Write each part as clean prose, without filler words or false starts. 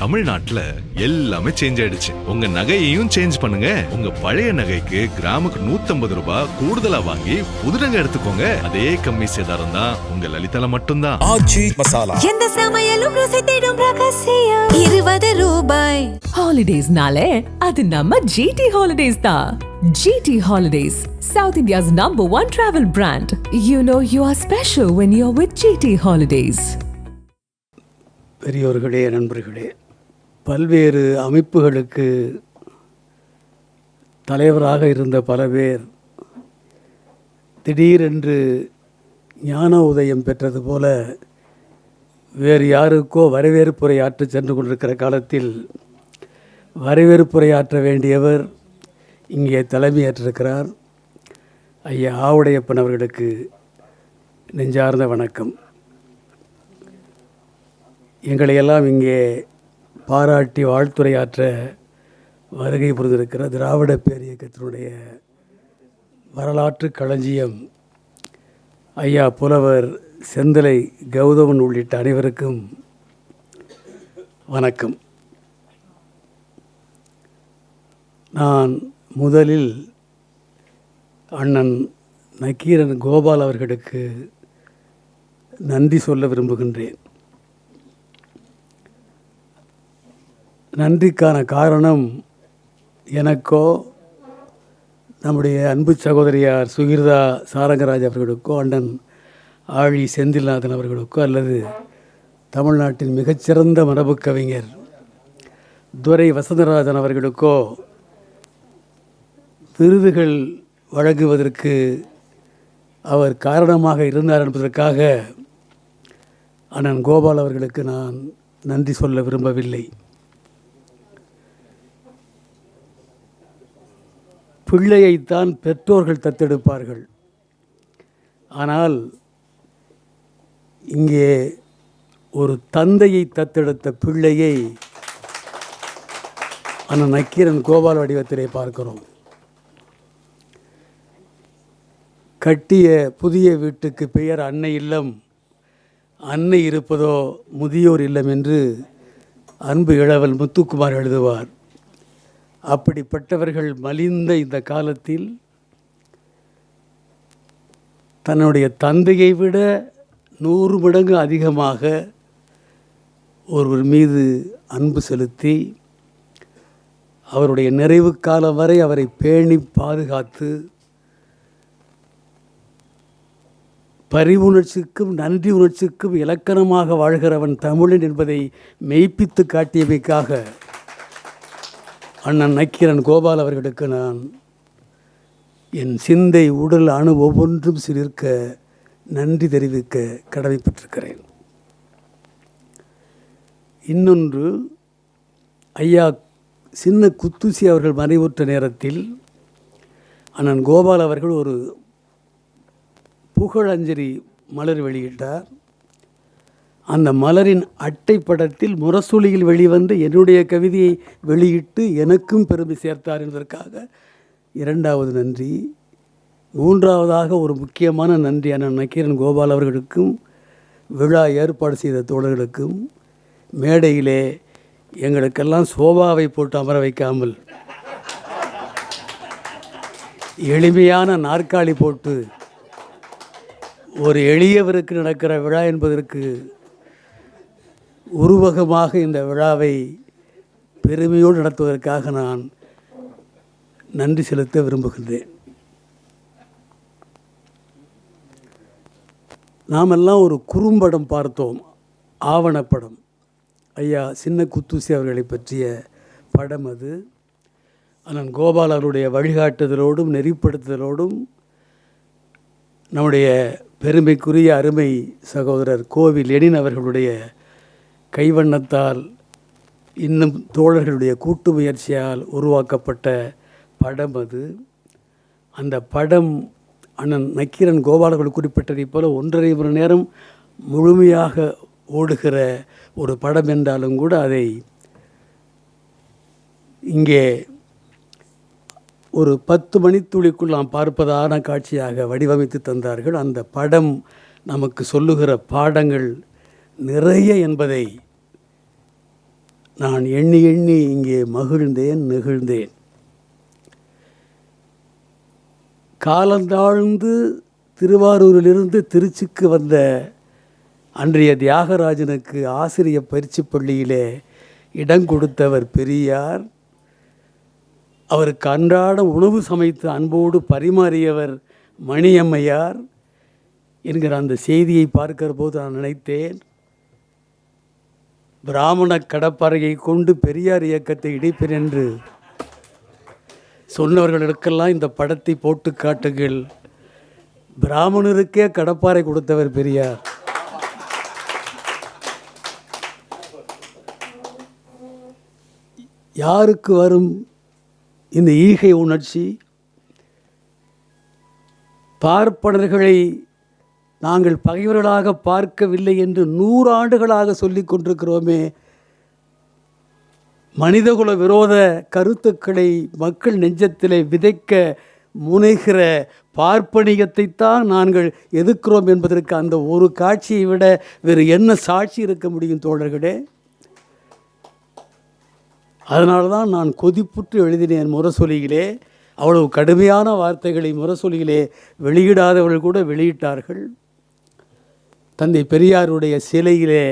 தமிழ்நாட்டுல எல்லாமே சேஞ்ச் ஆயிடுச்சு. உங்க நகையையும் சேஞ்ச் பண்ணுங்க. உங்க பழைய நகைக்கு கிராமுக்கு 150 ரூபாய் கூடுதலா வாங்கி புது நகை எடுத்துக்கோங்க. அதே கம்மி சேதாரம் தான் உங்க லலிதால மட்டும்தான். ஆச்சி மசாலா. எந்த சமையலும் ருசி தேடும் ரகசியம் 20 ரூபாய். ஹாலிடேஸ்னாலே அது நம்ம ஜிடி ஹாலிடேஸ் தான். GT Holidays, South India's #1 travel brand. You know you are special when you're with GT Holidays. பெரியோர்களே, நண்பர்களே, பல்வேறு அமைப்புகளுக்கு தலைவராக இருந்த பல பேர் திடீரென்று ஞான உதயம் பெற்றது போல வேறு யாருக்கோ வரவேற்புரையாற்ற சென்று கொண்டிருக்கிற காலத்தில் வரவேற்புரையாற்ற வேண்டியவர் இங்கே தலைமையேற்றிருக்கிறார். ஐயா ஆவுடையப்பன் அவர்களுக்கு நெஞ்சார்ந்த வணக்கம். எங்களையெல்லாம் இங்கே பாராட்டி வாழ்த்துரையாற்ற வருகை புரிந்திருக்கிற திராவிட பேரியக்கத்தினுடைய வரலாற்று களஞ்சியம் ஐயா புலவர் செந்தலை கௌதமன் உள்ளிட்ட அனைவருக்கும் வணக்கம். நான் முதலில் அண்ணன் நக்கீரன் கோபால் அவர்களுக்கு நன்றி சொல்ல விரும்புகின்றேன். நன்றிக்கான காரணம் எனக்கோ நம்முடைய அன்பு சகோதரியார் சுகிர்தா சாரங்கராஜ் அவர்களுக்கோ அண்ணன் ஆழி செந்தில்நாதன் அவர்களுக்கோ அல்லது தமிழ்நாட்டின் மிகச்சிறந்த மரபு கவிஞர் துரை வசந்தராஜன் அவர்களுக்கோ விருதுகள் வழங்குவதற்கு அவர் காரணமாக இருந்தார் என்பதற்காக அண்ணன் கோபால் அவர்களுக்கு நான் நன்றி சொல்ல விரும்பவில்லை. பிள்ளையைத்தான் பெற்றோர்கள் தத்தெடுப்பார்கள். ஆனால் இங்கே ஒரு தந்தையை தத்தெடுத்த பிள்ளையை அண்ணன் நக்கீரன் கோபால் வடிவத்திலே பார்க்கிறோம். கட்டிய புதிய வீட்டுக்கு பெயர் அன்னை இல்லம், அன்னை இருப்பதோ முதியோர் இல்லம் என்று அன்பு இளவல் முத்துக்குமார் எழுதுவார். அப்படிப்பட்டவர்கள் மலிந்த இந்த காலத்தில் தன்னுடைய தந்தையை விட 100 மடங்கு அதிகமாக ஒருவர் மீது அன்பு செலுத்தி அவருடைய நிறைவு காலம் வரை அவரை பேணி பாதுகாத்து பரிவுணர்ச்சிக்கும் நன்றி உணர்ச்சிக்கும் இலக்கணமாக வாழ்கிறவன் தமிழன் என்பதை மெய்ப்பித்து காட்டியமைக்காக அண்ணன் நக்கீரன் கோபால் அவர்களுக்கு நான் என் சிந்தை உடல் அணு ஒவ்வொன்றும் சிலிர்க்க நன்றி தெரிவிக்க கடமைப்பட்டிருக்கிறேன். இன்னொன்று, ஐயா சின்ன குத்துசி அவர்கள் மறைவுற்ற நேரத்தில் அண்ணன் கோபால் அவர்கள் ஒரு புகழஞ்சலி மலர் வெளியிட்டார். அந்த மலரின் அட்டைப்படத்தில் முரசொலியில் வெளிவந்த என்னுடைய கவிதையை வெளியிட்டு எனக்கும் பெருமை சேர்த்தார் என்பதற்காக 2வது நன்றி. 3வதாக ஒரு முக்கியமான நன்றி அண்ணன் நக்கீரன் கோபால் அவர்களுக்கும் விழா ஏற்பாடு செய்த தோழர்களுக்கும். மேடையிலே எங்களுக்கெல்லாம் சோபாவை போட்டு அமர வைக்காமல் எளிமையான நாற்காலி போட்டு ஒரு எளியவருக்கு நடக்கிற விழா என்பதற்கு உருவகமாக இந்த விழாவை பெருமையோடு நடத்துவதற்காக நான் நன்றி செலுத்த விரும்புகின்றேன். நாமெல்லாம் ஒரு குறும்படம் பார்த்தோம், ஆவணப்படம். ஐயா சின்ன குத்துசி அவர்களை பற்றிய படம் அது. அண்ணன் கோபால் அவருடைய வழிகாட்டுதலோடும் நெறிப்படுத்துதலோடும் நம்முடைய பெருமைக்குரிய அருமை சகோதரர் கோவி லெனின் அவர்களுடைய கைவண்ணத்தால் இன்னும் தோழர்களுடைய கூட்டு முயற்சியால் உருவாக்கப்பட்ட படம் அது. அந்த படம் அண்ணன் நக்கீரன் கோபால் அவர்கள் குறிப்பிட்டதைப் போல 1.5 மணி நேரம் முழுமையாக ஓடுகிற ஒரு படம் என்றாலும் கூட அதை இங்கே ஒரு 10 மணித்துளிக்குள் நாம் பார்ப்பதான காட்சியாக வடிவமைத்து தந்தார்கள். அந்த படம் நமக்கு சொல்லுகிற பாடங்கள் நிறைய என்பதை நான் எண்ணி எண்ணி இங்கே மகிழ்ந்தேன் நெகிழ்ந்தேன். காலந்தாழ்ந்து திருவாரூரிலிருந்து திருச்சிக்கு வந்த அன்றைய தியாகராஜனுக்கு ஆசிரியர் பயிற்சி பள்ளியிலே இடம் கொடுத்தவர் பெரியார். அவருக்கு அன்றாட உணவு சமைத்து அன்போடு பரிமாறியவர் மணியம்மையார் என்கிற அந்த செய்தியை பார்க்கிற போது நான் நினைத்தேன், பிராமண கடப்பாறையை கொண்டு பெரியார் இயக்கத்தை இடிப்பேன் என்று சொன்னவர்களுக்கெல்லாம் இந்த படத்தை போட்டு காட்டுங்கள். பிராமணருக்கே கடப்பாறை கொடுத்தவர் பெரியார். யாருக்கு வரும் இந்த ஈகை உணர்ச்சி? பார்ப்பனர்களை நாங்கள் பகைவர்களாக பார்க்கவில்லை என்று 100 ஆண்டுகளாக சொல்லிக் கொண்டிருக்கிறோமே. மனிதகுல விரோத கருத்துக்களை மக்கள் நெஞ்சத்திலே விதைக்க முனைகிற பார்ப்பனியத்தைத்தான் நாங்கள் எதிர்க்கிறோம் என்பதற்கு அந்த ஒரு காட்சியை விட வேறு என்ன சாட்சி இருக்க முடியும் தோழர்களே? அதனால தான் நான் கொதிப்புற்று எழுதினேன் முரசொலியிலே. அவ்வளவு கடுமையான வார்த்தைகளை முரசொலியிலே வெளியிடாதவர்கள் கூட வெளியிட்டார்கள். தந்தை பெரியாருடைய சிலையிலே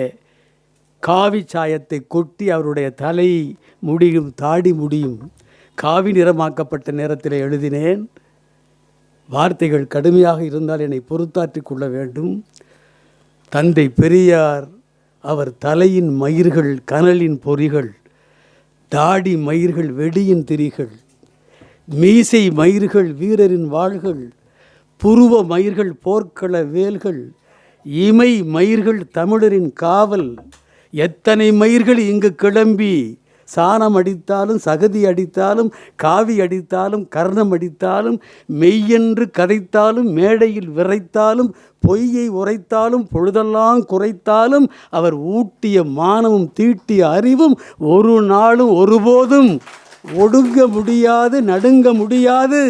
காவி சாயத்தை கொட்டி அவருடைய தலை முடியும் தாடி முடியும் காவி நிறமாக்கப்பட்ட நேரத்தில் எழுதினேன். வார்த்தைகள் கடுமையாக இருந்தால் என்னை பொறுத்தாற்றிக் கொள்ள வேண்டும். தந்தை பெரியார் அவர் தலையின் மயிர்கள் கனலின் பொறிகள், தாடி மயிர்கள் வெடியின் திரிகள், மீசை மயிர்கள் வீரரின் வாள்கள், புருவ மயிர்கள் போர்க்கள வேல்கள், இமை மயிர்கள் தமிழரின் காவல், எத்தனை மயிர்கள் இங்கு கிளம்பி சாணம் அடித்தாலும் சகதி அடித்தாலும் காவி அடித்தாலும் கர்ணம் அடித்தாலும் மெய்யென்று கதைத்தாலும் மேடையில் விரைத்தாலும் பொய்யை உரைத்தாலும் பொழுதெல்லாம் குறைத்தாலும் அவர் ஊட்டிய மானமும் தீட்டிய அறிவும் ஒரு நாளும் ஒருபோதும் ஒடுங்க முடியாது நடுங்க முடியாது.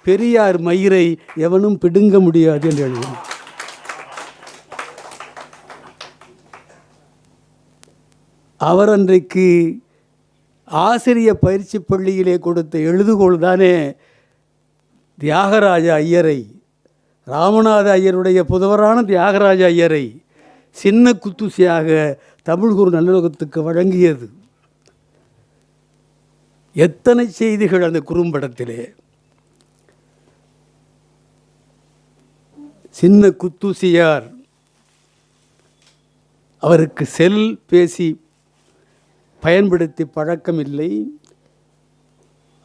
பெரியார் மயிரை எவனும் பிடுங்க முடியாது என்று எழுதினார். அவர் அன்றைக்கு ஆசிரிய பயிற்சி பள்ளியிலே கொடுத்த எழுதுகோள் தானே தியாகராஜ ஐயரை, ராமநாத ஐயருடைய புதவரான தியாகராஜ ஐயரை சின்ன குத்துசியாக தமிழ்குரு நல்லுலகத்துக்கு வழங்கியது. எத்தனை செய்திகள் அந்த குறும்படத்திலே. சின்ன குத்துசியார் அவருக்கு செல் பேசி பயன்படுத்தி பழக்கம் இல்லை.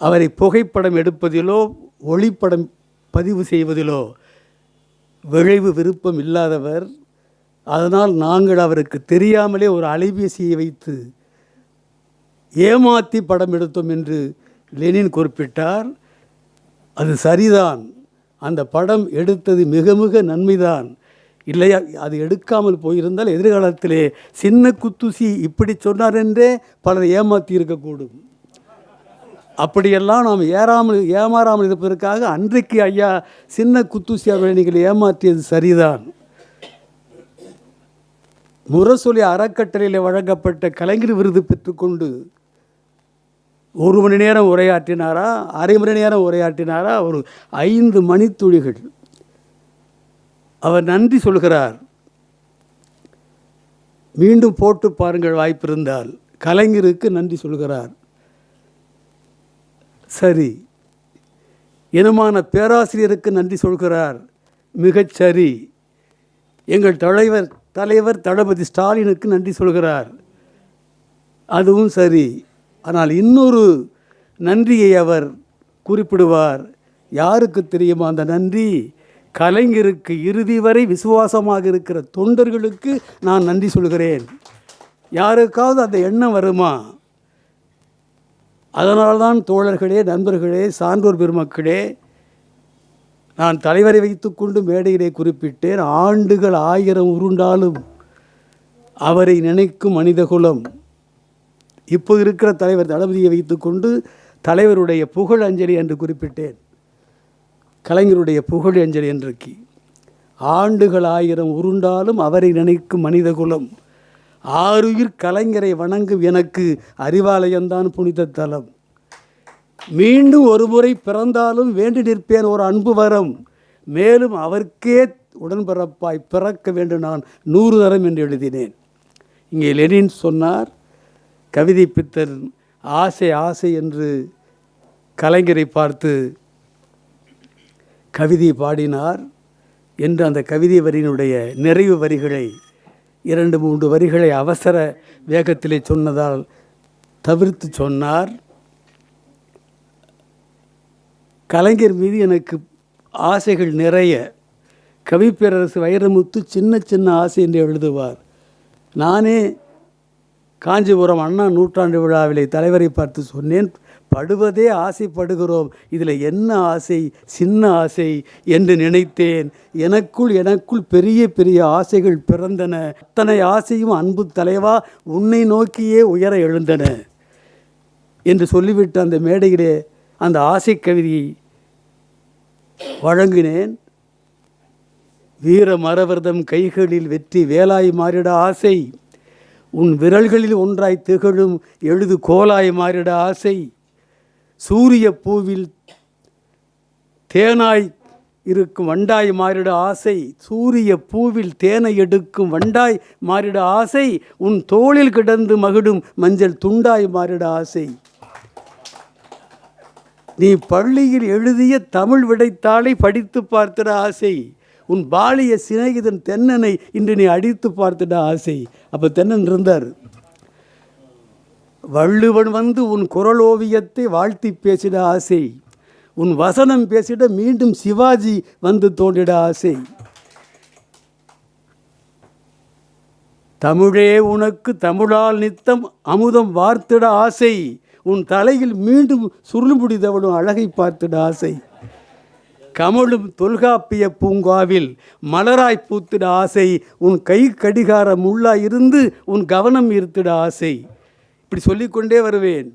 அவரை புகைப்படம் எடுப்பதிலோ ஒளிப்படம் பதிவு செய்வதிலோ விளைவு விருப்பம் இல்லாதவர். அதனால் நாங்கள் அவருக்கு தெரியாமலே ஒரு அலைபேசியை வைத்து ஏமாற்றி படம் எடுத்தோம் என்று லெனின் குறிப்பிட்டார். அது சரிதான். அந்த படம் எடுத்தது மிக மிக நன்மைதான். இல்லையா, அது எடுக்காமல் போயிருந்தால் எதிர்காலத்திலே சின்ன குத்துசி இப்படி சொன்னார் என்றே பலர் ஏமாற்றி இருக்கக்கூடும். அப்படியெல்லாம் நாம் ஏமாறாமல் இருப்பதற்காக அன்றைக்கு ஐயா சின்ன குத்துசி அவர்களை நீங்கள் ஏமாற்றியது சரிதான். முரசொலி அறக்கட்டளையில் வழங்கப்பட்ட கலைஞர் விருது பெற்றுக்கொண்டு 1 மணி நேரம் உரையாற்றினாரா, அரை மணி நேரம் உரையாற்றினாரா, ஒரு 5 மணித்துளிகள். அவர் நன்றி சொல்கிறார். மீண்டும் போட்டு பாருங்கள் வாய்ப்பிருந்தால். கலைஞருக்கு நன்றி சொல்கிறார். சரி. இனமான பேராசிரியருக்கு நன்றி சொல்கிறார். மிகச்சரி. எங்கள் தலைவர் தளபதி ஸ்டாலினுக்கு நன்றி சொல்கிறார். அதுவும் சரி. ஆனால் இன்னொரு நன்றியை அவர் குறிப்பிடுவார். யாருக்கு தெரியுமா அந்த நன்றி? கலைஞருக்கு இறுதி வரை விசுவாசமாக இருக்கிற தொண்டர்களுக்கு நான் நன்றி சொல்கிறேன். யாருக்காவது அந்த எண்ணம் வருமா? அதனால்தான் தோழர்களே, நண்பர்களே, சான்றோர் பெருமக்களே, நான் தலைவரை வைத்துக்கொண்டு மேடையிலே குறிப்பிட்டேன். ஆண்டுகள் 1000 உருண்டாலும் அவரை நினைக்கும் மனிதகுலம். இப்போது இருக்கிற தலைவர் தளபதியை வைத்துக்கொண்டு தலைவருடைய புகழ் அஞ்சலி என்று குறிப்பிட்டேன். கலைஞருடைய புகழ் அஞ்சலி என்றைக்கு ஆண்டுகள் 1000 உருண்டாலும் அவரை நினைக்கும் மனிதகுலம். ஆருயிர் கலைஞரை வணங்கும் எனக்கு அறிவாலயம்தான் புனித தலம். மீண்டும் ஒரு முறை பிறந்தாலும் வேண்டி நிற்பேன் ஒரு அன்பு வரம், மேலும் அவர்க்கே உடன்பிறப்பாய் பிறக்க வேண்டும் நான் 100 தரம் என்று எழுதினேன். இங்கே லெனின் சொன்னார், கவிதை பித்தன் ஆசை ஆசை என்று கலைஞரை பார்த்து கவிதை பாடினார் என்று அந்த கவிதை வரியினுடைய நிறைவு வரிகளை 2-3 வரிகளை அவசர வேகத்திலே சொன்னதால் தவிர்த்து சொன்னார். கலைஞர் மீது எனக்கு ஆசைகள் நிறைய. கவிப்பேரரசு வைரமுத்து சின்ன சின்ன ஆசை என்று எழுதுவார். நானே காஞ்சிபுரம் அண்ணா நூற்றாண்டு விழாவிலே தலைவரை பார்த்து சொன்னேன், படுவதே ஆசைப்படுகிறோம், இதில் என்ன ஆசை, சின்ன ஆசை என்று நினைத்தேன். எனக்குள் பெரிய பெரிய ஆசைகள் பிறந்தன. அத்தனை ஆசையும் அன்பு தலைவா உன்னை நோக்கியே உயர எழுந்தன என்று சொல்லிவிட்டு அந்த மேடையிலே அந்த ஆசை கவிதையை வழங்கினேன். வீர மரவர்தம் கைகளில் வெற்றி வேலாய் மாறிட ஆசை, உன் விரல்களில் ஒன்றாய் திகழும் எழுது கோலாய் மாறிட ஆசை, சூரிய பூவில் தேனாய் இருக்கும் வண்டாய் மாறிட ஆசை, சூரிய பூவில் தேனை எடுக்கும் வண்டாய் மாறிட ஆசை, உன் தோளில் கிடந்து மகிடும் மஞ்சள் துண்டாய் மாறிட ஆசை, நீ பள்ளியில் எழுதிய தமிழ் விடைத்தாளை படித்து பார்த்திட ஆசை, உன் பாலிய சிநேகிதன் தென்னனை இன்று நீ அடித்து பார்த்திட ஆசை. அப்போ தென்னன் இருந்தார். வள்ளுவன் வந்து உன் குரல் ஓவியத்தை வாழ்த்தி பேசிட ஆசை, உன் வசனம் பேசிட மீண்டும் சிவாஜி வந்து தோன்றிட ஆசை, தமிழே உனக்கு தமிழால் நித்தம் அமுதம் வார்த்திட ஆசை, உன் தலையில் மீண்டும் சுருள்முடி தவழும் அழகை பார்த்திட ஆசை, கமலும் தொல்காப்பிய பூங்காவில் மலராய் பூத்திட ஆசை, உன் கை கடிகாரம் முள்ளாய் இருந்து உன் கவனம் ஈர்த்திட ஆசை. இப்படி சொல்லிக்கொண்டே வருவேன்.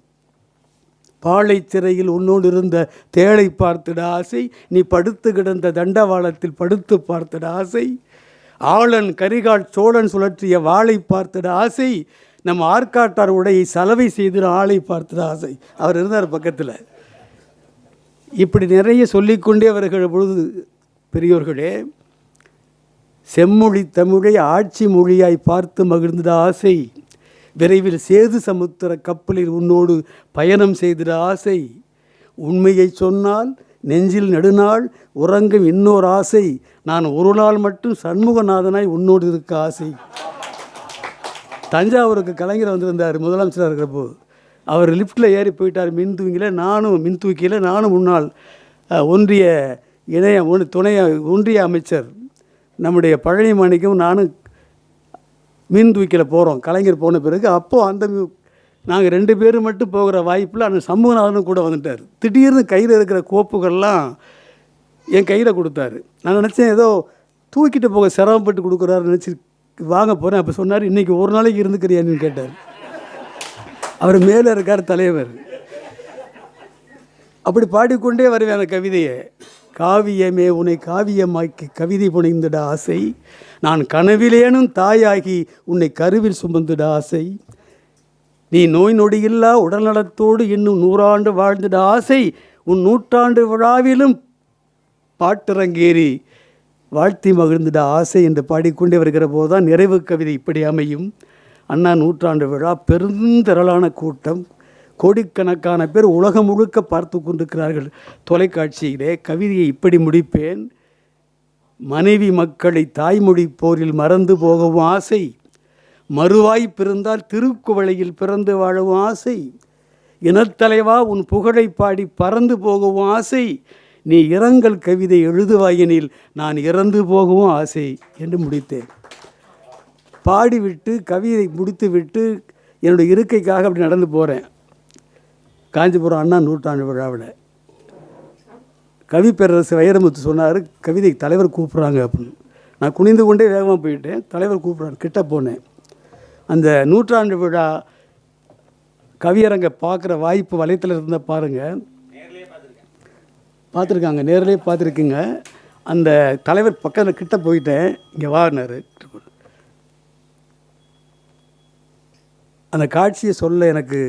பாலை சிறையில் உன்னோடு இருந்த தேளை பார்த்திட ஆசை, நீ படுத்து கிடந்த தண்டவாளத்தில் படுத்து பார்த்திட ஆசை, ஆளன் கரிகால் சோழன் சுழற்றிய வாளை பார்த்திட ஆசை, நம் ஆற்காட்டார் உடையை சலவை செய்து ஆளை பார்த்திட ஆசை. அவர் இருந்தார் பக்கத்தில். இப்படி நிறைய சொல்லிக்கொண்டே வருகிற பொழுது பெரியோர்களே, செம்மொழி தமிழை ஆட்சி மொழியாய் பார்த்து மகிழ்ந்திட ஆசை, விரைவில் சேது சமுத்திர கப்பலில் உன்னோடு பயணம் செய்திட ஆசை, உண்மையை சொன்னால் நெஞ்சில் நெடுநாள் உறங்கும் இன்னொரு ஆசை, நான் ஒரு நாள் மட்டும் சண்முகநாதனாய் உன்னோடு இருக்க ஆசை. தஞ்சாவூருக்கு கலைஞர் வந்திருந்தார் முதலமைச்சராக இருக்கிறப்போ. அவர் லிஃப்ட்டில் ஏறி போயிட்டார் மின் தூக்கியில் நானும் முன்னாள் ஒன்றிய ஒன்றிய அமைச்சர் நம்முடைய பழனி மாணிக்கம் நானும் மின் தூக்கியில் போகிறோம் கலைஞர் போன பிறகு. அப்போது நாங்கள் 2 பேரும் மட்டும் போகிற வாய்ப்பில் அந்த சண்முகநாதனும் கூட வந்துட்டார். திடீர்னு கையில் இருக்கிற கோப்புகள்லாம் என் கையில் கொடுத்தாரு. நான் நினச்சேன் ஏதோ தூக்கிட்டு போக சிரமப்பட்டு கொடுக்குறாரு நினச்சி வாங்க போகிறேன். அப்போ சொன்னார், இன்றைக்கி ஒரு நாளைக்கு இருந்துக்கிறியான்னு கேட்டார். அவர் மேலே இருக்கார் தலைவர். அப்படி பாடிக்கொண்டே வருவேன் அந்த கவிதையை. காவியமே உன்னை காவியமாக்கி கவிதை புனைந்திட ஆசை, நான் கனவிலேனும் தாயாகி உன்னை கருவில் சுமந்திட ஆசை, நீ நோய் நொடியில்லா உடல்நலத்தோடு இன்னும் 100 ஆண்டு வாழ்ந்திட ஆசை, உன் 100ஆண்டு விழாவிலும் பாட்டிறங்கேறி வாழ்த்தி மகிழ்ந்திட ஆசை என்று பாடிக்கொண்டே வருகிற போது தான் நிறைவு கவிதை இப்படி அமையும். அண்ணா 100ஆண்டு விழா, பெருந்திரளான கூட்டம், கோடிக்கணக்கான பேர் உலகம் முழுக்க பார்த்து கொண்டிருக்கிறார்கள் தொலைக்காட்சியிலே. கவிதையை இப்படி முடிப்பேன். மனைவி மக்களை தாய்மொழி போரில் மறந்து போகவும் ஆசை, மறுவாய் பிறந்தால் திருக்குவளையில் பிறந்து வாழவும் ஆசை, இனத்தலைவா உன் புகழை பாடி பறந்து போகவும் ஆசை, நீ இரங்கல் கவிதை எழுதுவாயெனில் நான் இறந்து போகவும் ஆசை என்று முடித்தேன். பாடிவிட்டு கவிதை முடித்து விட்டு என்னுடைய இருக்கைக்காக அப்படி நடந்து போகிறேன். காஞ்சிபுரம் அண்ணா நூற்றாண்டு விழாவில் கவிப்பேரரசு வைரமுத்து சொன்னார், கவிதை தலைவர் கூப்பிட்றாங்க அப்படின்னு. நான் குனிந்து கொண்டே வேகமாக போயிட்டேன். தலைவர் கூப்பிட்றாரு, கிட்ட போனேன். அந்த 100ஆண்டு விழா கவியரங்கை பார்க்குற வாய்ப்பு வலைத்தளத்தில் இருந்தால் பாருங்கள். பார்த்துருக்காங்க, நேரிலே பார்த்துருக்குங்க. அந்த தலைவர் பக்கத்தில் கிட்ட போயிட்டேன். இங்கே வாங்கினார். அந்த காட்சியை சொல்ல எனக்கு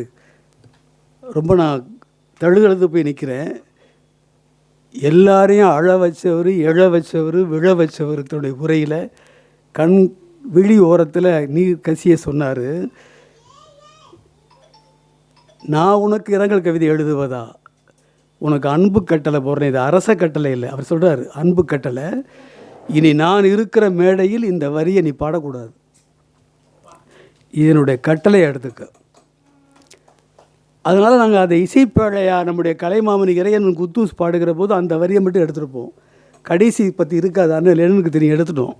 ரொம்ப நான் தழுதழுது போய் நிற்கிறேன். எல்லாரையும் அழ வச்சவர், எழ வச்சவர், விழ வச்சவர் தன்னுடைய உரையில் கண் விழி ஓரத்தில் நீர் கசிய சொன்னார். நான் உனக்கு இரங்கல் கவிதை எழுதுவதா, உனக்கு அன்பு கட்டளை போடுறேன், இது அரச கட்டளை இல்லை. அவர் சொல்கிறார் அன்பு கட்டளை. இனி நான் இருக்கிற மேடையில் இந்த வரியை நீ பாடக்கூடாது, இதனுடைய கட்டளை எடுத்துக்க. அதனால் நாங்கள் அதை இசைப்பழையா நம்முடைய கலைமாமணி இறையன் குத்தூஸ் பாடுகிற போது அந்த வரியை மட்டும் எடுத்துருப்போம். கடைசி பற்றி இருக்காது, அண்ணன் லெனினுக்கு தெரியும், எடுத்துட்டோம்.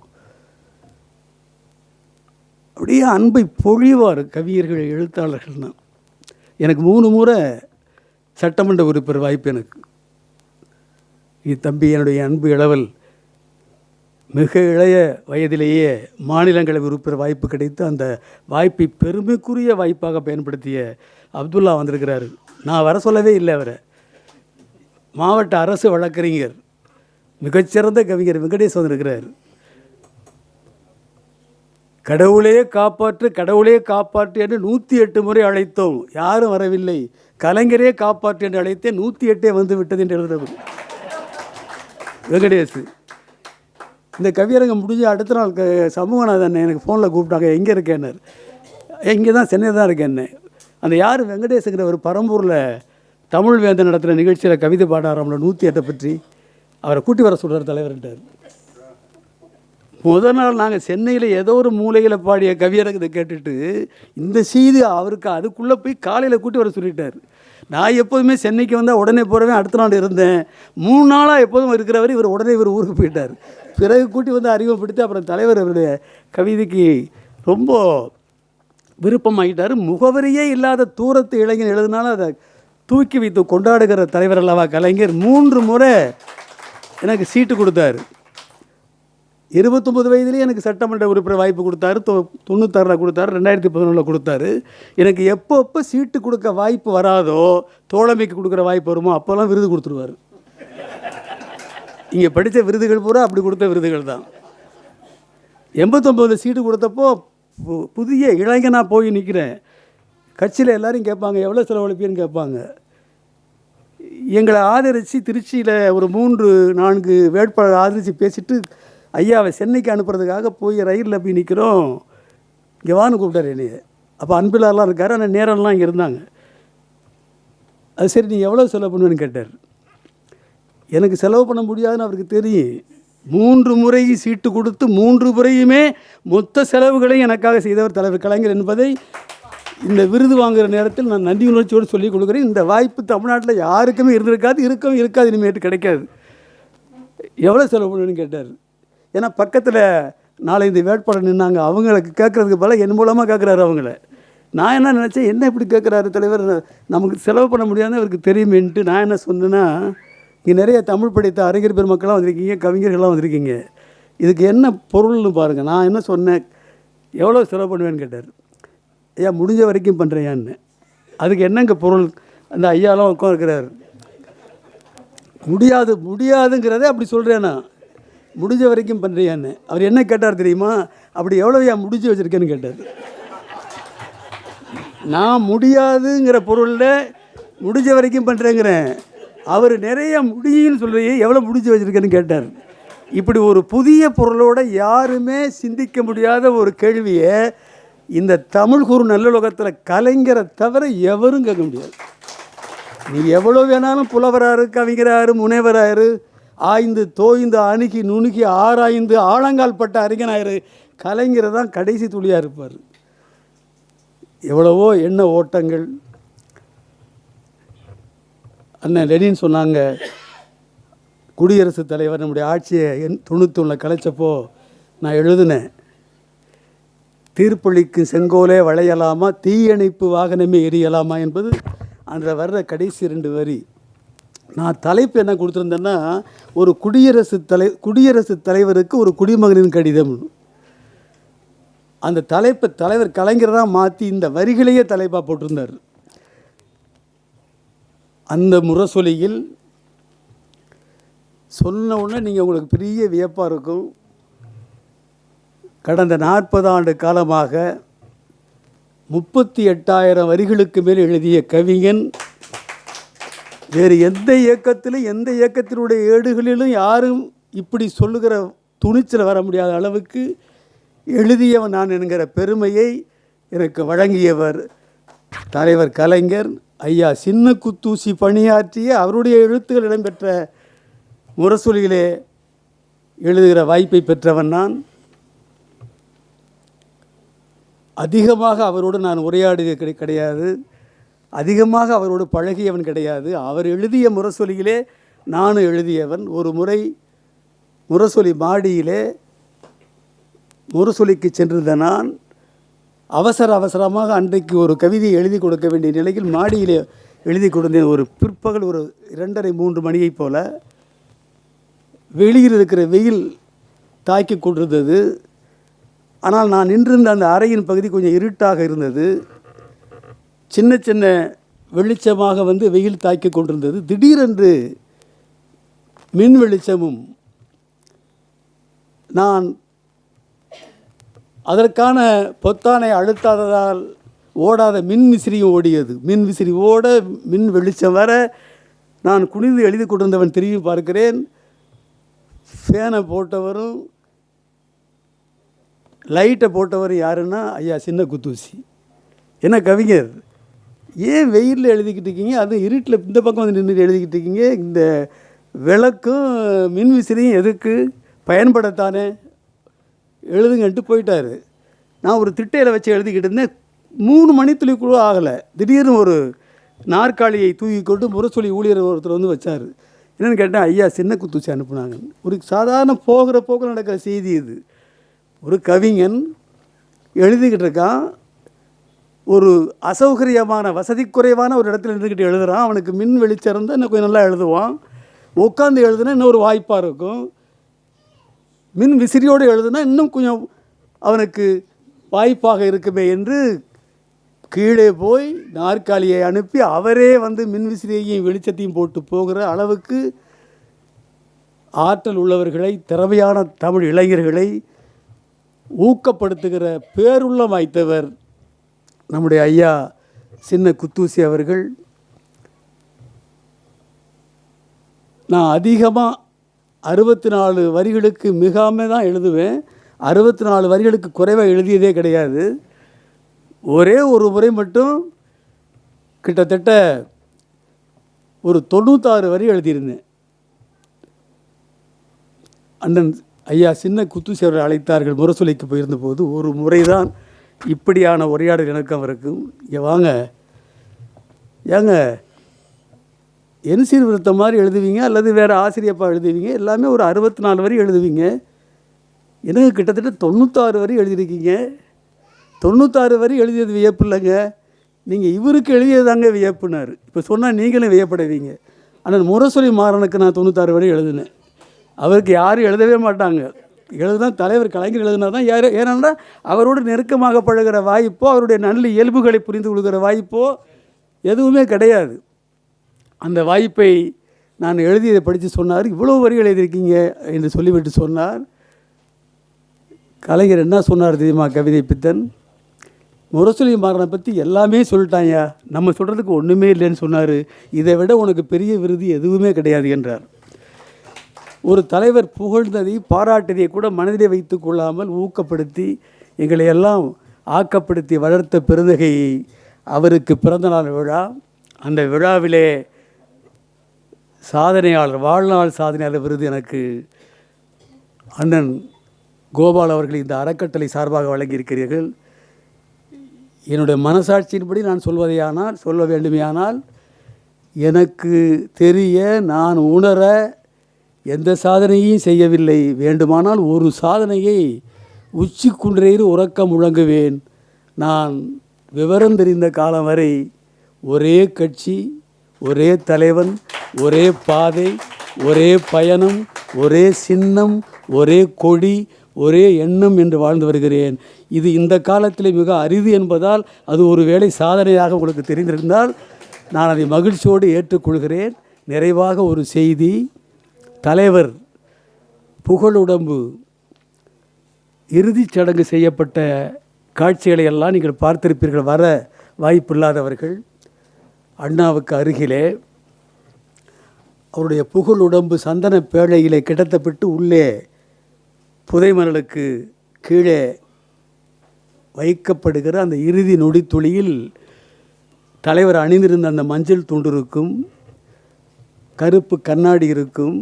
அப்படியே அன்பை பொழிவார் கவிஞர்கள், எழுத்தாளர்கள்னா. எனக்கு 3 முறை சட்டமன்ற உறுப்பினர் வாய்ப்பு. எனக்கு தம்பி என்னுடைய அன்பு இளவல் மிக இளைய வயதிலேயே மாநிலங்களவை உறுப்பினர் வாய்ப்பு கிடைத்து அந்த வாய்ப்பை பெருமைக்குரிய வாய்ப்பாக பயன்படுத்திய அப்துல்லா வந்திருக்கிறாரு. நான் வர சொல்லவே இல்லை அவரை. மாவட்ட அரசு வழக்கறிஞர், மிகச்சிறந்த கவிஞர் வெங்கடேஷ் வந்திருக்கிறார். கடவுளே காப்பாற்று, கடவுளே காப்பாற்று என்று 108 முறை அழைத்தோம், யாரும் வரவில்லை. கலைஞரே காப்பாற்று என்று அழைத்தேன், 108 வந்து விட்டது என்று எழுதுறவர் வெங்கடேஷ். இந்த கவியரங்கம் முடிஞ்ச அடுத்த நாள் சமூகநாதன் எனக்கு ஃபோனில் கூப்பிட்டாங்க, எங்கே இருக்கேன்னார். இங்கே தான், சென்னை தான் இருக்கேன்னு. அந்த யார் வெங்கடேஷுங்கிற ஒரு பரம்பூரில் தமிழ் வேந்தன் நடத்துகிற நிகழ்ச்சியில் கவிதை பாடாராம்ல 108 பற்றி அவரை கூட்டி வர சொல்கிறார் தலைவர்ன்றார். முதல் நாள் நாங்கள் சென்னையில் ஏதோ ஒரு மூலையில் பாடிய கவியரங்கத்தை கேட்டுட்டு இந்த செய்தி அவருக்கு அதுக்குள்ளே போய் காலையில் கூட்டி வர சொல்லிட்டார். நான் எப்போதுமே சென்னைக்கு வந்தால் உடனே போகிறவன் அடுத்த நாள் இருந்தேன். 3 நாளாக எப்போதும் இருக்கிறவர் இவர் உடனே இவர் ஊருக்கு போயிட்டார். பிறகு கூட்டி வந்து அறிமுகப்படுத்தி அப்புறம் தலைவர் அவருடைய கவிதைக்கு ரொம்ப விருப்பமாகிட்டார். முகவரியே இல்லாத தூரத்து இளைஞன் எழுதினாலும் அதை தூக்கி வைத்து கொண்டாடுகிற தலைவர் அல்லவா கலைஞர். 3 முறை எனக்கு சீட்டு கொடுத்தார். 29 வயதிலே எனக்கு சட்டமன்ற உறுப்பினர் வாய்ப்பு கொடுத்தாரு. 96 கொடுத்தாரு, 2011 கொடுத்தாரு. எனக்கு எப்போ சீட்டு கொடுக்க வாய்ப்பு வராதோ, தோழமைக்கு கொடுக்குற வாய்ப்பு வருமோ அப்போல்லாம் விருது கொடுத்துருவார். இங்கே படித்த விருதுகள் பூரா அப்படி கொடுத்த விருதுகள் தான். 89 சீட்டு கொடுத்தப்போ புதிய இளைஞனாக போய் நிற்கிறேன். கட்சியில் எல்லோரும் கேட்பாங்க, எவ்வளோ செலவழிப்பீன்னு கேட்பாங்க. எங்களை ஆதரித்து திருச்சியில் ஒரு 3-4 வேட்பாளர் ஆதரித்து பேசிட்டு ஐயாவை சென்னைக்கு அனுப்புறதுக்காக போய் ரயிலில் போய் நிற்கிறோம். இங்கே வான்னு கூப்பிட்டார் என்னைய. அப்போ அன்பிலாலாம் இருக்கார், ஆனால் நேரம்லாம் இங்கே இருந்தாங்க. அது சரி, நீ எவ்வளோ செலவு பண்ணுவேன்னு கேட்டார். எனக்கு செலவு பண்ண முடியாதுன்னு அவருக்கு தெரியும். 3 முறை சீட்டு கொடுத்து 3 முறையுமே மொத்த செலவுகளையும் எனக்காக செய்தவர் தலைவர் கலைஞர் என்பதை இந்த விருது வாங்குகிற நேரத்தில் நான் நன்றி உணர்ச்சியோடு சொல்லிக் கொடுக்குறேன். இந்த வாய்ப்பு தமிழ்நாட்டில் யாருக்குமே இருந்திருக்காது, இருக்காது, இனிமேட்டு கிடைக்காது. எவ்வளோ செலவு பண்ணுவேன்னு கேட்டார். ஏன்னா பக்கத்தில் 4-5 வேட்பாளர் நின்னாங்க. அவங்களுக்கு கேட்குறதுக்கு பதிலாக என் மூலமாக கேட்குறாரு அவங்கள. நான் என்ன நினச்சேன், என்ன இப்படி கேட்குறாரு தலைவர், நமக்கு செலவு பண்ண முடியாதுன்னு அவருக்கு தெரியுமேன்ட்டு நான் என்ன சொன்னேன்னா, இங்கே நிறைய தமிழ் படித்த அறிஞர் பெருமக்கள்லாம் வந்திருக்கீங்க, கவிஞர்கள்லாம் வந்திருக்கீங்க, இதுக்கு என்ன பொருள்னு பாருங்கள். நான் என்ன சொன்னேன், எவ்வளோ செலவு பண்ணுவேன்னு கேட்டார். ஐயா முடிஞ்ச வரைக்கும் பண்ணுறேயான்னு. அதுக்கு என்னங்க பொருள்? அந்த ஐயாலாம் உட்காந்துருக்கிறார். முடியாதுங்கிறதே அப்படி சொல்கிறேன்னா, முடிஞ்ச வரைக்கும் பண்ணுறியான்னு. அவர் என்ன கேட்டார் தெரியுமா, அப்படி எவ்வளோயா முடிஞ்சு வச்சுருக்கேன்னு கேட்டார். நான் முடியாதுங்கிற பொருளில் முடிஞ்ச வரைக்கும் பண்ணுறேங்கிறேன். அவர் நிறைய முடியும்னு சொல்கிறியே, எவ்வளோ முடிஞ்சு வச்சுருக்கேன்னு கேட்டார். இப்படி ஒரு புதிய பொருளோடு யாருமே சிந்திக்க முடியாத ஒரு கேள்வியை இந்த தமிழ் குறு நல்லுலகத்தில் கலைஞரை தவிர எவரும் கேட்க முடியாது. நீ எவ்வளோ வேணாலும் புலவராரு, கவிஞராரு, முனைவராரு, ஆய்ந்து தோய்ந்து அணுகி நுணுகி ஆராய்ந்து ஆழங்கால் பட்ட அறிஞனாயிரு, கலைஞரை தான் கடைசி துளியாக இருப்பார். எவ்வளவோ எண்ண ஓட்டங்கள். அண்ணன் லெனின் சொன்னாங்க, குடியரசுத் தலைவர் நம்முடைய ஆட்சியை 91 கலைச்சப்போ நான் எழுதினேன், தீர்ப்பளிக்கும் செங்கோலே வளையலாமா, தீயணைப்பு வாகனமே எரியலாமா என்பது அந்த வர்ற கடைசி 2 வரி. நான் தலைப்பு என்ன கொடுத்துருந்தேன்னா, ஒரு குடியரசுத் தலைவருக்கு ஒரு குடிமகனின் கடிதம். அந்த தலைப்பை தலைவர் கலைஞர் தான் மாற்றி இந்த வரிகளையே தலைப்பாக போட்டிருந்தார். அந்த முரசொலியில் சொன்ன உடனே நீங்கள் உங்களுக்கு பெரிய வியப்பாக இருக்கும். கடந்த 40 ஆண்டு காலமாக 38,000 வரிகளுக்கு மேல் எழுதிய கவிஞன். வேறு எந்த இயக்கத்தினுடைய ஏடுகளிலும் யாரும் இப்படி சொல்லுகிற துணிச்சல் வர முடியாத அளவுக்கு எழுதியவன் நான் என்கிற பெருமையை எனக்கு வழங்கியவர் தலைவர் கலைஞர். ஐயா சின்ன குத்தூசி பணியாற்றிய அவருடைய எழுத்துக்கள் இடம்பெற்ற முரசொலியிலே எழுதுகிற வாய்ப்பை பெற்றவன் நான். அதிகமாக அவரோடு நான் உரையாடிய கிடையாது, அதிகமாக அவரோடு பழகியவன் கிடையாது. அவர் எழுதிய முரசொலியிலே நானும் எழுதியவன். ஒரு முறை முரசொலி மாடியிலே முரசொலிக்கு சென்றிருந்த நான் அவசரமாக அன்றைக்கு ஒரு கவிதையை எழுதி கொடுக்க வேண்டிய நிலையில் மாடியிலே எழுதி கொடுத்தேன். ஒரு பிற்பகல் ஒரு 2:30-3 மணியைப் போல் வெளியில் இருக்கிற வெயில் தாக்கி கொண்டிருந்தது. ஆனால் நான் நின்றிருந்த அந்த அறையின் பகுதி கொஞ்சம் இருட்டாக இருந்தது. சின்ன சின்ன வெளிச்சமாக வெயில் தாக்கி கொண்டிருந்தது. திடீரென்று மின் வெளிச்சமும் நான் அதற்கான பொத்தானை அழுத்தாததால் ஓடாத மின் விசிறியும் ஓடியது. மின் விசிறி ஓட மின் வெளிச்சம் வர நான் குனிந்து எழுதி கொண்டிருந்தவன் திரும்பி பார்க்கிறேன். ஃபேனை போட்டவரும் லைட்டை போட்டவரும் யாருன்னா ஐயா சின்ன குத்தூசி. என்ன கவிஞர், ஏன் வெயிலில் எழுதிக்கிட்டு இருக்கீங்க, அதுவும் இருட்டில் இந்த பக்கம் நின்று எழுதிக்கிட்டு இருக்கீங்க, இந்த விளக்கும் மின் விசிறியும் எதுக்கு, பயன்படத்தானே, எழுதுங்கன்ட்டு போயிட்டார். நான் ஒரு திட்டையில் வச்சு எழுதிக்கிட்டு இருந்தேன். 3 மணித்துளி கூட ஆகலை. திடீர்னு ஒரு நாற்காலியை தூக்கி கொண்டு முரசொலி ஊழியர் ஒருத்தர் வச்சார். என்னென்னு கேட்டேன், ஐயா சின்ன குத்தூசி அனுப்புனாங்க. ஒரு சாதாரண போகிற போக்கில் நடக்கிற செய்தி இது. ஒரு கவிஞன் எழுதிக்கிட்டு இருக்கான், ஒரு அசௌகரியமான வசதி குறைவான ஒரு இடத்துல இருந்துக்கிட்டு எழுதுகிறான். அவனுக்கு மின் வெளிச்சம் இருந்தால் இன்னும் கொஞ்சம் நல்லா எழுதுவான். உட்காந்து எழுதுனா இன்னும் ஒரு வாய்ப்பாக இருக்கும். மின் விசிறியோடு எழுதுனா இன்னும் கொஞ்சம் அவனுக்கு வாய்ப்பாக இருக்குமே என்று கீழே போய் நாற்காலியை அனுப்பி அவரே மின் விசிறியையும் வெளிச்சத்தையும் போட்டு போகிற அளவுக்கு ஆற்றல் உள்ளவர்களை, திறமையான தமிழ் இளைஞர்களை ஊக்கப்படுத்துகிற பேருள்ளம் வாய்த்தவர் நம்முடைய ஐயா சின்ன குத்தூசி அவர்கள். நான் அதிகமாக 64 வரிகளுக்கு மிகாமல் தான் எழுதுவேன். 64 வரிகளுக்கு குறைவாக எழுதியதே கிடையாது. ஒரே ஒரு முறை மட்டும் கிட்டத்தட்ட ஒரு 96 வரி எழுதியிருந்தேன். அண்ணன் ஐயா சின்ன குத்தூசி அவர்கள் அழைத்தார்கள் முரசொலிக்கு போயிருந்த போது. ஒரு முறை தான் இப்படியான உரையாடல் எனக்கும் அவருக்கும். இங்கே வாங்க, ஏங்க என்சீர் விருத்த மாதிரி எழுதுவீங்க அல்லது வேறு ஆசிரியப்பா எழுதுவீங்க, எல்லாமே ஒரு 64 வரி எழுதுவீங்க, எனக்கு கிட்டத்தட்ட 96 வரி எழுதியிருக்கீங்க. 96 வரி எழுதியது வியப்பு இல்லைங்க, நீங்கள் இவருக்கு எழுதியதாங்க வியப்புனார். இப்போ சொன்னால் நீங்களும் வியப்படைவீங்க. ஆனால் முரசொலி மாறனுக்கு நான் 96 வரி எழுதினேன். அவருக்கு யாரும் எழுதவே மாட்டாங்க. எழுதுனா தலைவர் கலைஞர் எழுதுனா தான் யார். ஏனென்றால் அவரோடு நெருக்கமாக பழகிற வாய்ப்போ அவருடைய நல்ல இயல்புகளை புரிந்து கொள்கிற வாய்ப்போ எதுவுமே கிடையாது. அந்த வாய்ப்பை நான் எழுதியதை படித்து சொன்னார். இவ்வளோ வரி எழுதியிருக்கீங்க என்று சொல்லிவிட்டு சொன்னார். கலைஞர் என்ன சொன்னார் தெரியுமா கவிதை பித்தன், முரசொலி மாறனை பற்றி எல்லாமே சொல்லிட்டாயா, நம்ம சொல்கிறதுக்கு ஒன்றுமே இல்லைன்னு சொன்னார். இதை விட உனக்கு பெரிய விருது எதுவுமே கிடையாது என்றார். ஒரு தலைவர் புகழ்ந்ததை பாராட்டியதை கூட மனதிலே வைத்து கொள்ளாமல் ஊக்கப்படுத்தி எங்களை எல்லாம் ஆக்கப்படுத்தி வளர்த்த பெருந்தகை அவருக்கு பிறந்தநாள் விழா. அந்த விழாவிலே சாதனையாளர், வாழ்நாள் சாதனையாளர் விருது எனக்கு அண்ணன் கோபால் அவர்கள் இந்த அறக்கட்டளை சார்பாக வழங்கியிருக்கிறீர்கள். என்னுடைய மனசாட்சியின்படி நான் சொல்ல வேண்டுமேயானால், எனக்கு தெரிய, நான் உணர எந்த சாதனையும் செய்யவில்லை. வேண்டுமானால் ஒரு சாதனையை உச்சி குன்றேறி உறக்க முழங்குவேன். நான் விவரம் தெரிந்த காலம் வரை ஒரே கட்சி, ஒரே தலைவன், ஒரே பாதை, ஒரே பயணம், ஒரே சின்னம், ஒரே கொடி, ஒரே எண்ணம் என்று வாழ்ந்து வருகிறேன். இது இந்த காலத்தில் மிக அரிது என்பதால் அது ஒரு வேளை சாதனையாக உங்களுக்கு தெரிந்திருந்தால் நான் அதை மகிழ்ச்சியோடு ஏற்றுக்கொள்கிறேன். நிறைவாக ஒரு செய்தி, தலைவர் புகழுடம்பு இறுதிச் சடங்கு செய்யப்பட்ட காட்சிகளை எல்லாம் நீங்கள் பார்த்திருப்பீர்கள். வர வாய்ப்பில்லாதவர்கள் அண்ணாவுக்கு அருகிலே அவருடைய புகழ் உடம்பு சந்தன பேழையிலே கிடத்தப்பட்டு உள்ளே புதைமணலுக்கு கீழே வைக்கப்படுகிற அந்த இறுதி நொடித்துளியில் தலைவர் அணிந்திருந்த அந்த மஞ்சள் துண்டு இருக்கும், கருப்பு கண்ணாடி இருக்கும்.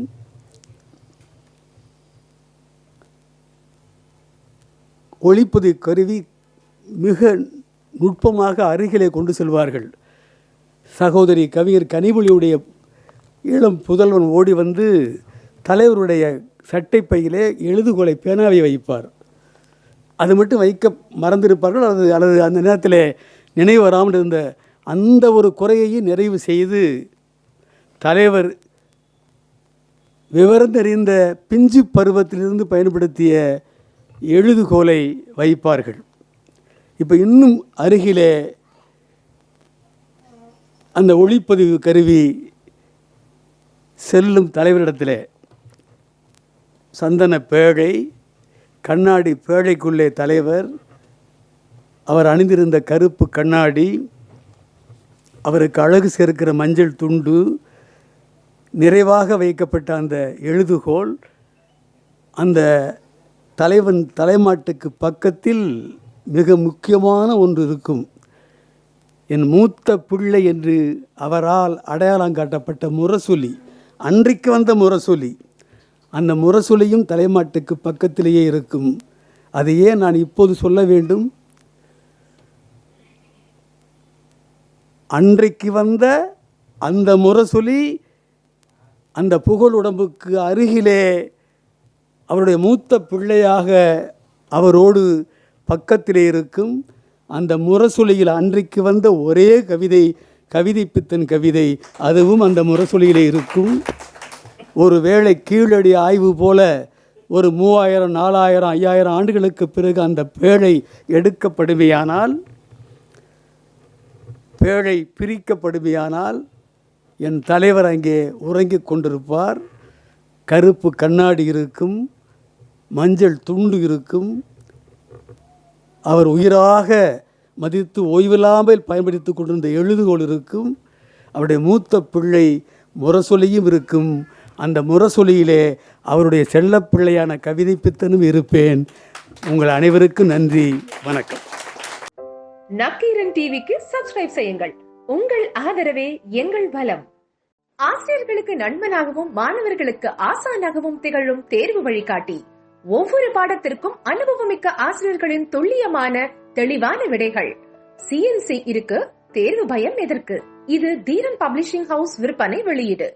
ஒளிப்பதி கருவி மிக நுட்பமாக அருகிலே கொண்டு செல்வார்கள். சகோதரி கவிஞர் கனிமொழியுடைய இளம் புதல்வன் ஓடி வந்து தலைவருடைய சட்டை பையிலே எழுதுகோலை பேனாவை வைப்பார். அது மட்டும் வைக்க மறந்திருப்பார்கள், அல்லது அந்த நேரத்தில் நினைவு வராமல் இருந்த அந்த ஒரு குறையையும் நிறைவு செய்து தலைவர் விவரம் தெரிந்த பிஞ்சு பருவத்திலிருந்து பயன்படுத்திய எழுதுகோலை வைப்பார்கள். இப்போ இன்னும் அருகிலே அந்த ஒளிப்பதிவு கருவி செல்லும் தலைவரிடத்தில் சந்தன பேழை, கண்ணாடி பேழைக்குள்ளே தலைவர், அவர் அணிந்திருந்த கருப்பு கண்ணாடி, அவருக்கு அழகு சேர்க்கிற மஞ்சள் துண்டு, நிறைவாக வைக்கப்பட்ட அந்த எழுதுகோல், அந்த தலைவன் தலைமாட்டுக்கு பக்கத்தில் மிக முக்கியமான ஒன்று இருக்கும். என் மூத்த பிள்ளை என்று அவரால் அடையாளம் காட்டப்பட்ட முரசொலி, அன்றைக்கு வந்த முரசொலி, அந்த முரசொலியும் தலைமாட்டுக்கு பக்கத்திலேயே இருக்கும். அதையே நான் இப்போது சொல்ல வேண்டும். அன்றைக்கு வந்த அந்த முரசொலி அந்த புகழ் உடம்புக்கு அருகிலே அவருடைய மூத்த பிள்ளையாக அவரோடு பக்கத்திலே இருக்கும். அந்த முரசொலியில் அன்றைக்கு வந்த ஒரே கவிதை, கவிதை பித்தன் கவிதை, அதுவும் அந்த முரசொலியிலே இருக்கும். ஒரு வேளை கீழடி ஆய்வு போல ஒரு 3000, 4000, 5000 ஆண்டுகளுக்கு பிறகு அந்த பேழை எடுக்கப்படுமையானால், பேழை பிரிக்கப்படுமையானால் என் தலைவர் அங்கே உறங்கிக் கொண்டிருப்பார். கருப்பு கண்ணாடி இருக்கும், மஞ்சள் துண்டு இருக்கும். அவர் உயிராக மதித்து ஓய்வில்லாமல் பயன்படுத்தி கொண்டிருந்த எழுதுகோள் இருக்கும். அவருடைய மூத்த பிள்ளை முரசொலியும் இருக்கும். அந்த முரசொலியிலே அவருடைய செல்லப்பிள்ளையான கவிதை பித்தனும் இருப்பேன். உங்கள் அனைவருக்கும் நன்றி, வணக்கம். நக்கீரன் டிவிக்கு சப்ஸ்கிரைப் செய்யுங்கள். உங்கள் ஆதரவே எங்கள் பலம். ஆசிரியர்களுக்கு நண்பனாகவும் மாணவர்களுக்கு ஆசானாகவும் திகழும் தேர்வு வழிகாட்டி. ஒவ்வொரு பாடத்திற்கும் அனுபவமிக்க ஆசிரியர்களின் துல்லியமான தெளிவான விடைகள். CNC இருக்கு, தேர்வு பயம் எதற்கு? இது தீரன் பப்ளிஷிங் ஹவுஸ் விற்பனை வெளியீடு.